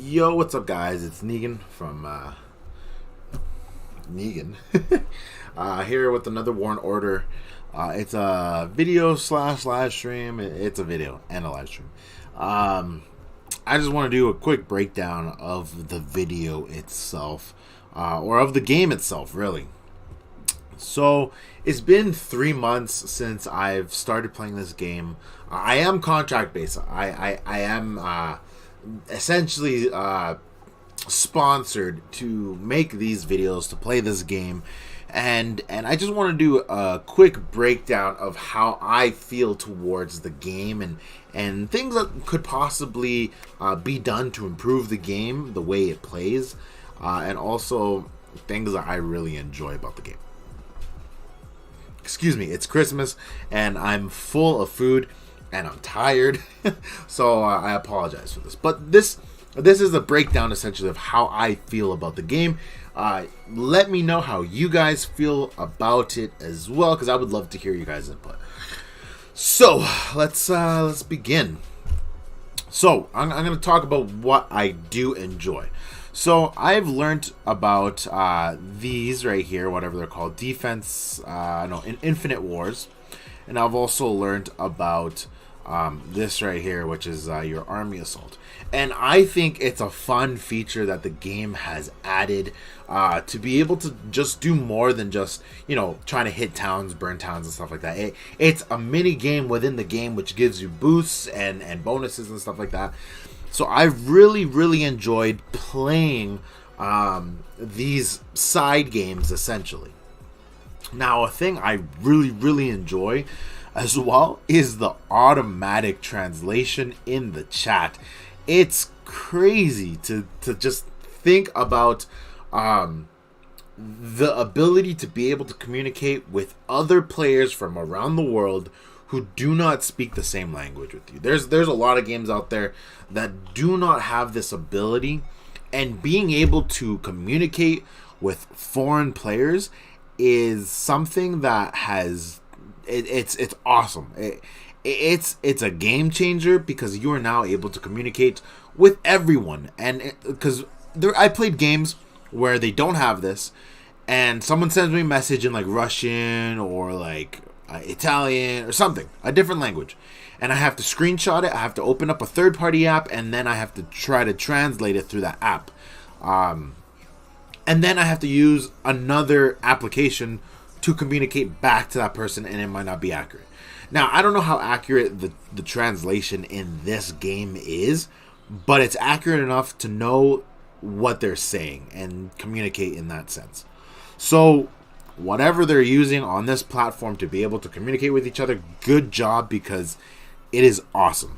Yo, what's up, guys? It's Negan from Negan here with another Warrant Order. It's a video slash live stream. It's a video and a live stream. I just want to do a quick breakdown of the video itself, or of the game itself, really. So it's been 3 months since I've started playing this game. I am contract based. I am essentially sponsored to make these videos to play this game, and I just want to do a quick breakdown of how I feel towards the game and things that could possibly be done to improve the game, the way it plays, and also things that I really enjoy about the game. Excuse me, it's Christmas and I'm full of food and I'm tired, so I apologize for this. But this is a breakdown essentially of how I feel about the game. Let me know how you guys feel about it as well, because I would love to hear you guys' input. So let's begin. So I'm going to talk about what I do enjoy. So I've learned about these right here, whatever they're called, defense, in Infinite Wars, and I've also learned about this right here, which is your army assault. And I think it's a fun feature that the game has added to be able to just do more than just, trying to hit towns, burn towns and stuff like that. It's a mini game within the game which gives you boosts and bonuses and stuff like that. So I've really enjoyed playing these side games essentially. Now, a thing I really enjoy as well is the automatic translation in the chat. It's crazy to just think about the ability to be able to communicate with other players from around the world who do not speak the same language with you. There's a lot of games out there that do not have this ability, and being able to communicate with foreign players is something that has it's awesome. It's a game changer because you are now able to communicate with everyone, and because I played games where they don't have this, and someone sends me a message in like Russian or like Italian or something, a different language, and I have to screenshot it. I have to open up a third-party app, and then I have to try to translate it through that app, and then I have to use another application to communicate back to that person, and it might not be accurate. Now, I don't know how accurate the translation in this game is, but it's accurate enough to know what they're saying and communicate in that sense. So whatever they're using on this platform to be able to communicate with each other, good job, because it is awesome.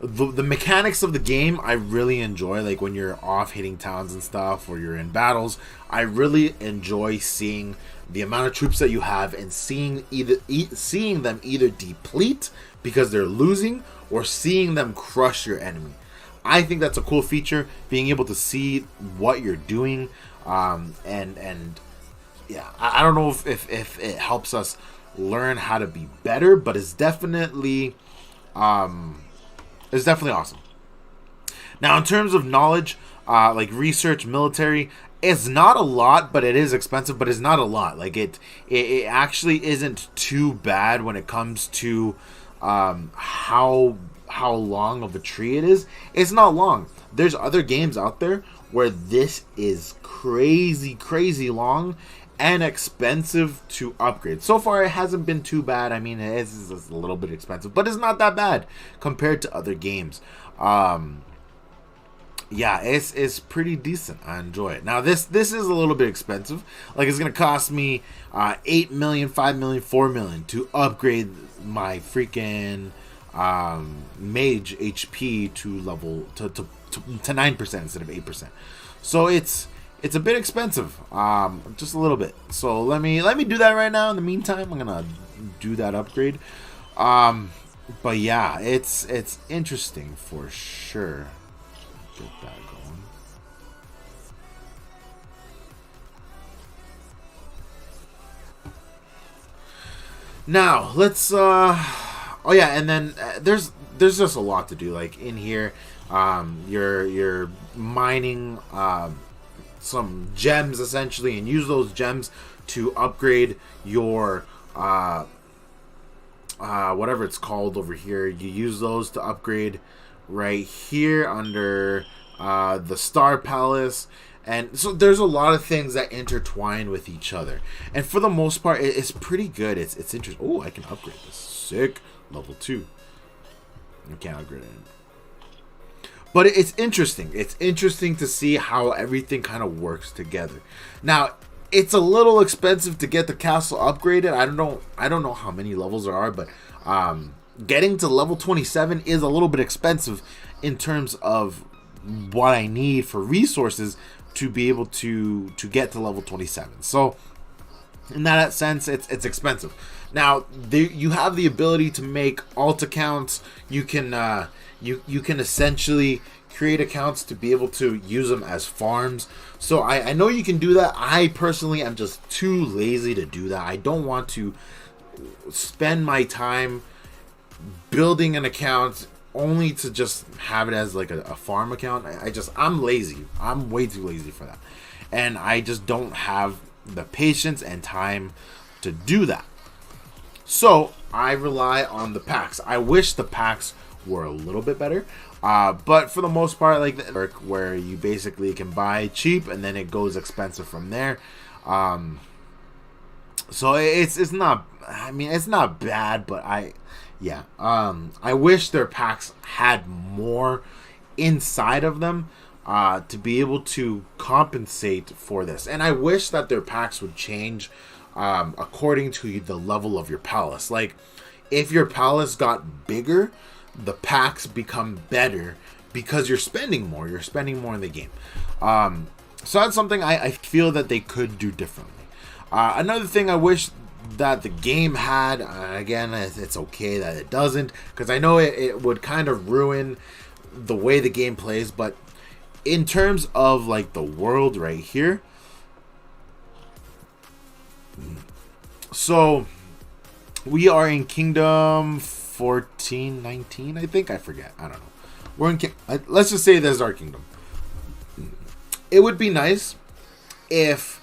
The mechanics of the game I really enjoy, like when you're off hitting towns and stuff, or you're in battles. I really enjoy seeing the amount of troops that you have and seeing them either deplete because they're losing, or seeing them crush your enemy. I think that's a cool feature, being able to see what you're doing, and yeah, I don't know if it helps us learn how to be better, but it's definitely awesome. Now, in terms of knowledge, like research, military, it's not a lot, but it is expensive. But it's not a lot. Like it actually isn't too bad when it comes to how long of a tree it is. It's not long. There's other games out there where this is crazy long and expensive to upgrade. So far, it hasn't been too bad. I mean, it is a little bit expensive, but it's not that bad compared to other games. Yeah, it's pretty decent. I enjoy it. Now, this is a little bit expensive. Like, it's gonna cost me 8 million, 5 million, 4 million to upgrade my freaking mage HP to level to 9% instead of 8%. So it's a bit expensive, just a little bit. So let me do that right now. In the meantime, I'm gonna do that upgrade. But yeah, it's interesting for sure. Get that going. Now let's Oh yeah, and then there's just a lot to do. Like in here, you're mining some gems essentially, and use those gems to upgrade your whatever it's called over here. You use those to upgrade right here under the Star Palace. And so there's a lot of things that intertwine with each other. And for the most part, it's pretty good. It's interesting. Oh, I can upgrade this. Sick. Level 2. I can't upgrade it. But it's interesting. It's interesting to see how everything kind of works together. Now, it's a little expensive to get the castle upgraded. I don't know how many levels there are, but getting to level 27 is a little bit expensive in terms of what I need for resources to be able to get to level 27. So in that sense, it's expensive. Now you have the ability to make alt accounts. You can you can essentially create accounts to be able to use them as farms. So I know you can do that. I personally am just too lazy to do that. I don't want to spend my time building an account only to just have it as like a farm account. I'm lazy. I'm way too lazy for that. And I just don't have the patience and time to do that. So I rely on the packs. I wish the packs were a little bit better. But for the most part, like where you basically can buy cheap and then it goes expensive from there. So it's not, I mean, it's not bad, but I wish their packs had more inside of them to be able to compensate for this. And I wish that their packs would change according to the level of your palace. Like, if your palace got bigger, the packs become better because you're spending more. You're spending more in the game. So that's something I feel that they could do differently. Another thing I wish that the game had, again, it's okay that it doesn't, because I know it would kind of ruin the way the game plays, but in terms of like the world right here, so we are in Kingdom 14, 19, I think, I forget, I don't know. We're in let's just say this is our kingdom. It would be nice if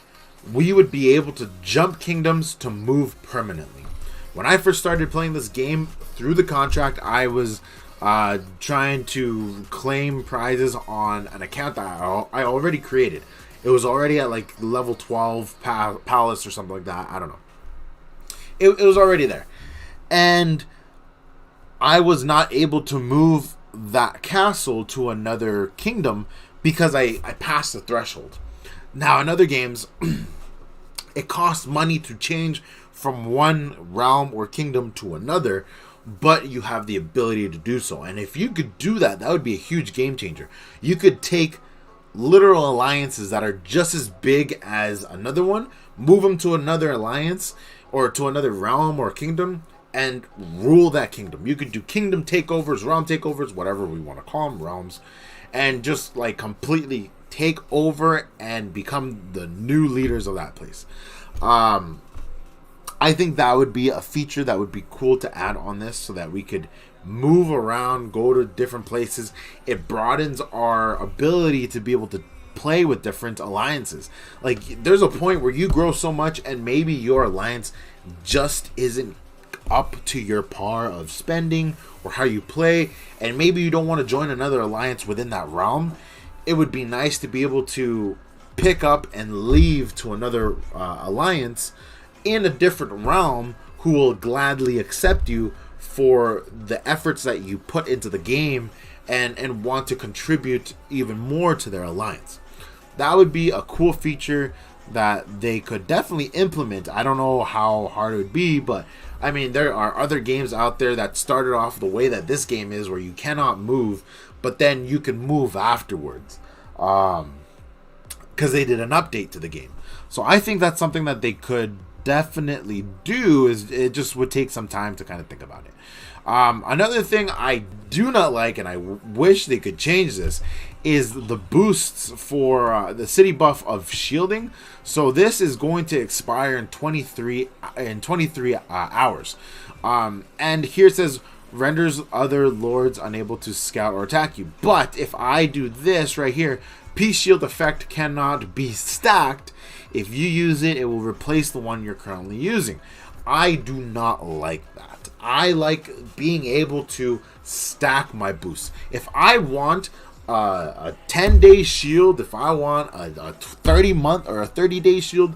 we would be able to jump kingdoms to move permanently. When I first started playing this game through the contract, I was trying to claim prizes on an account that I already created. It was already at like level 12 palace or something like that. I don't know. It was already there. And I was not able to move that castle to another kingdom because I passed the threshold. Now, in other games, it costs money to change from one realm or kingdom to another, but you have the ability to do so. And if you could do that, that would be a huge game changer. You could take literal alliances that are just as big as another one, move them to another alliance or to another realm or kingdom, and rule that kingdom. You could do kingdom takeovers, realm takeovers, whatever we want to call them, realms, and just like completely take over and become the new leaders of that place. I think that would be a feature that would be cool to add on this, so that we could move around, go to different places. It broadens our ability to be able to play with different alliances. Like, there's a point where you grow so much and maybe your alliance just isn't up to your par of spending or how you play, and maybe you don't want to join another alliance within that realm. It would be nice to be able to pick up and leave to another alliance in a different realm who will gladly accept you for the efforts that you put into the game and want to contribute even more to their alliance. That would be a cool feature that they could definitely implement. I don't know how hard it would be, but I mean, there are other games out there that started off the way that this game is, where you cannot move, but then you can move afterwards, because they did an update to the game. So I think that's something that they could definitely do. Is it just would take some time to kind of think about it. Another thing I do not like, and I wish they could change this, is the boosts for the city buff of shielding. So this is going to expire in 23 hours. And here it says renders other lords unable to scout or attack you. But if I do this right here, peace shield effect cannot be stacked. If you use it, it will replace the one you're currently using. I do not like that. I like being able to stack my boosts. If I want a 10-day shield, if I want a 30-month or a 30-day shield,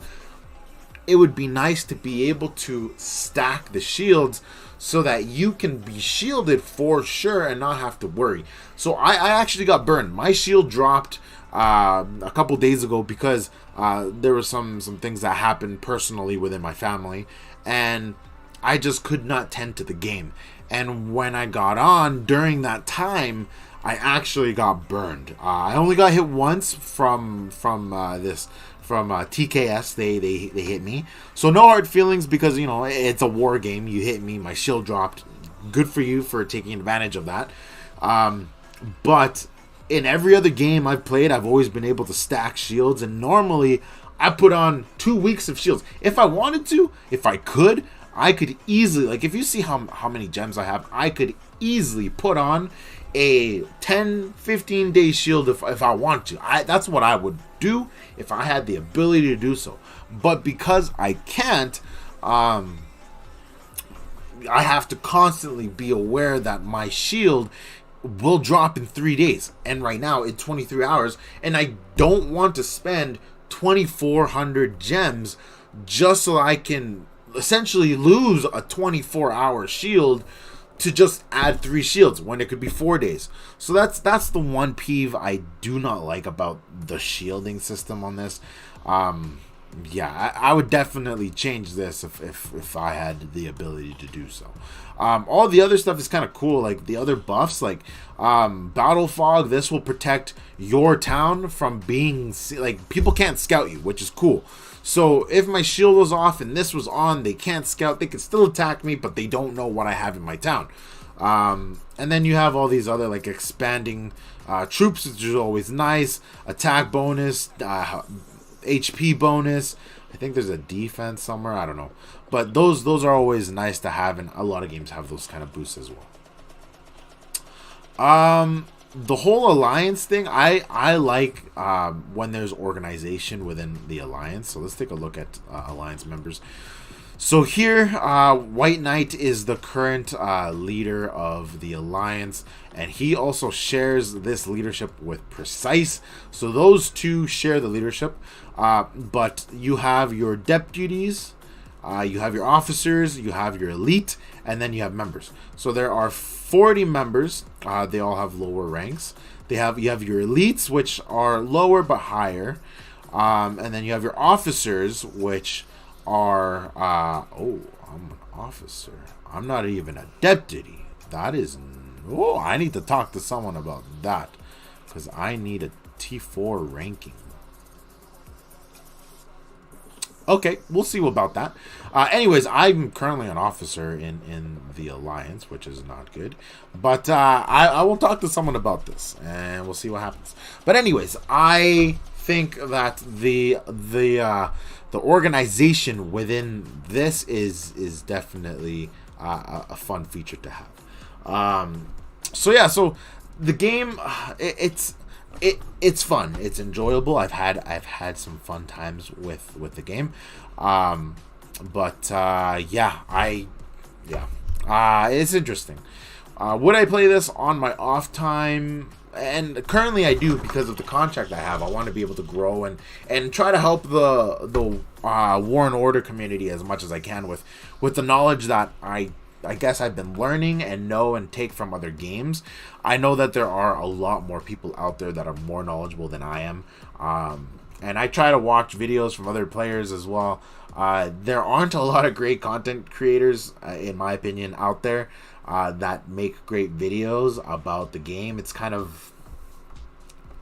it would be nice to be able to stack the shields so that you can be shielded for sure and not have to worry. So I actually got burned. My shield dropped a couple days ago because there were some things that happened personally within my family, and I just could not tend to the game. And when I got on during that time, I actually got burned. I only got hit once from TKS. They hit me, so no hard feelings because you know it's a war game. You hit me, my shield dropped. Good for you for taking advantage of that. But in every other game I've played, I've always been able to stack shields, and normally I put on 2 weeks of shields. If I wanted to, if I could easily, like if you see how many gems I have, I could easily put on a 10-15 day shield if I want to. That's what I would do if I had the ability to do so. But because I can't, I have to constantly be aware that my shield will drop in 3 days, and right now it's 23 hours, and I don't want to spend 2,400 gems just so I can essentially lose a 24-hour shield to just add 3 shields when it could be 4 days. So that's the one peeve I do not like about the shielding system on this. Yeah, I would definitely change this if I had the ability to do so. All the other stuff is kind of cool, like the other buffs, like Battle Fog. This will protect your town from being, like, people can't scout you, which is cool. So if my shield was off and this was on, they can't scout. They can still attack me, but they don't know what I have in my town. And then you have all these other, like, expanding troops, which is always nice. Attack bonus, HP bonus. I think there's a defense somewhere. I don't know. But those are always nice to have, and a lot of games have those kind of boosts as well. The whole alliance thing, I like when there's organization within the alliance. So let's take a look at alliance members. So here, White Knight is the current leader of the alliance, and he also shares this leadership with Precise. So those two share the leadership, but you have your deputies, you have your officers, you have your elite, and then you have members. So there are 40 members. They all have lower ranks. You have your elites, which are lower but higher, and then you have your officers, which are oh, I'm an officer. I'm not even a deputy. That is, oh, I need to talk to someone about that because I need a T4 ranking. Okay, we'll see about that. Anyways, I'm currently an officer in the alliance, which is not good. But I will talk to someone about this, and we'll see what happens. But anyways, I think that the organization within this is definitely a fun feature to have. So yeah, so the game, it's fun, it's enjoyable. I've had some fun times with the game, but it's interesting. Would I play this on my off time? And currently I do, because of the contract I have. I want to be able to grow and try to help the War and Order community as much as I can with the knowledge that I guess I've been learning and know and take from other games. I know that there are a lot more people out there that are more knowledgeable than I am. And I try to watch videos from other players as well. There aren't a lot of great content creators, in my opinion, out there that make great videos about the game. It's kind of,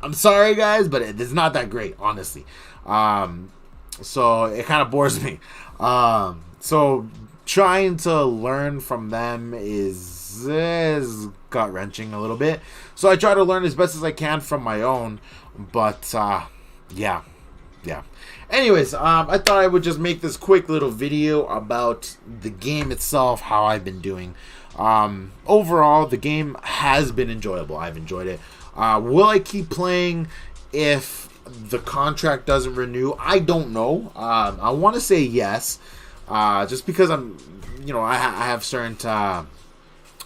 I'm sorry guys, but it's not that great, honestly. So it kind of bores me. So trying to learn from them is gut-wrenching a little bit. So I try to learn as best as I can from my own. But, yeah. Anyways, I thought I would just make this quick little video about the game itself, how I've been doing. Overall, the game has been enjoyable. I've enjoyed it. Will I keep playing if the contract doesn't renew? I don't know. I want to say yes, just because I have certain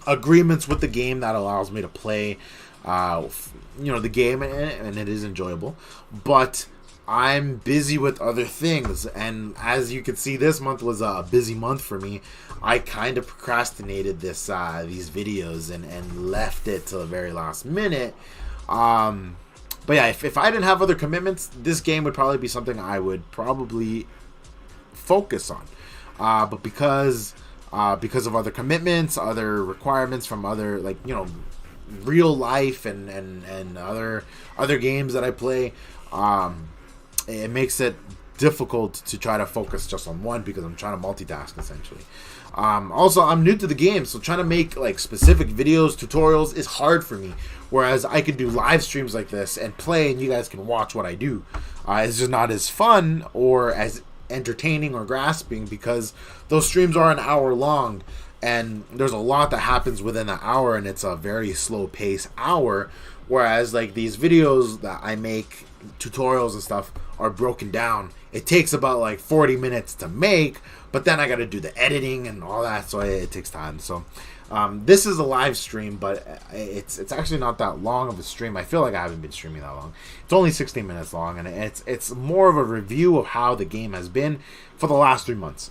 agreements with the game that allows me to play, the game, and it is enjoyable. But I'm busy with other things, and as you can see, this month was a busy month for me. I kind of procrastinated these videos and left it to the very last minute. But yeah, if I didn't have other commitments, this game would probably be something I would probably focus on. But because of other commitments, other requirements from other, real life and other games that I play, it makes it difficult to try to focus just on one, because I'm trying to multitask essentially. Also, I'm new to the game, so trying to make specific videos, tutorials is hard for me. Whereas I could do live streams like this and play, and you guys can watch what I do. It's just not as fun or as entertaining or grasping, because those streams are an hour long, and there's a lot that happens within an hour, and it's a very slow pace hour. Whereas these videos that I make, tutorials and stuff, are broken down. It takes about 40 minutes to make, but then I got to do the editing and all that, so it takes time. So this is a live stream, but it's actually not that long of a stream. I feel like I haven't been streaming that long. It's only 16 minutes long, and it's more of a review of how the game has been for the last 3 months.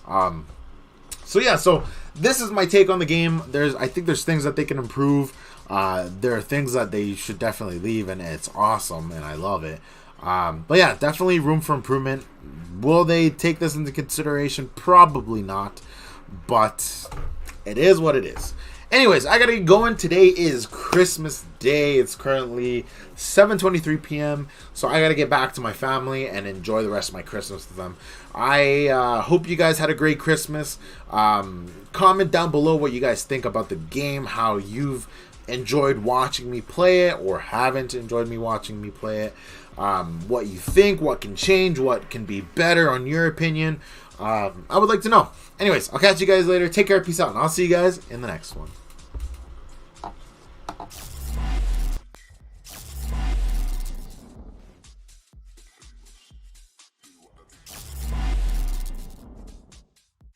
So yeah, so this is my take on the game. I think there's things that they can improve. There are things that they should definitely leave, and it's awesome, and I love it. But yeah, definitely room for improvement. Will they take this into consideration? Probably not, but it is what it is. Anyways, I gotta get going. Today is Christmas Day. It's currently 7:23 p.m. So I gotta get back to my family and enjoy the rest of my Christmas with them. I hope you guys had a great Christmas. Comment down below what you guys think about the game, how you've enjoyed watching me play it or haven't enjoyed me watching me play it. What you think, what can change, what can be better on your opinion. I would like to know. Anyways, I'll catch you guys later. Take care, peace out, and I'll see you guys in the next one.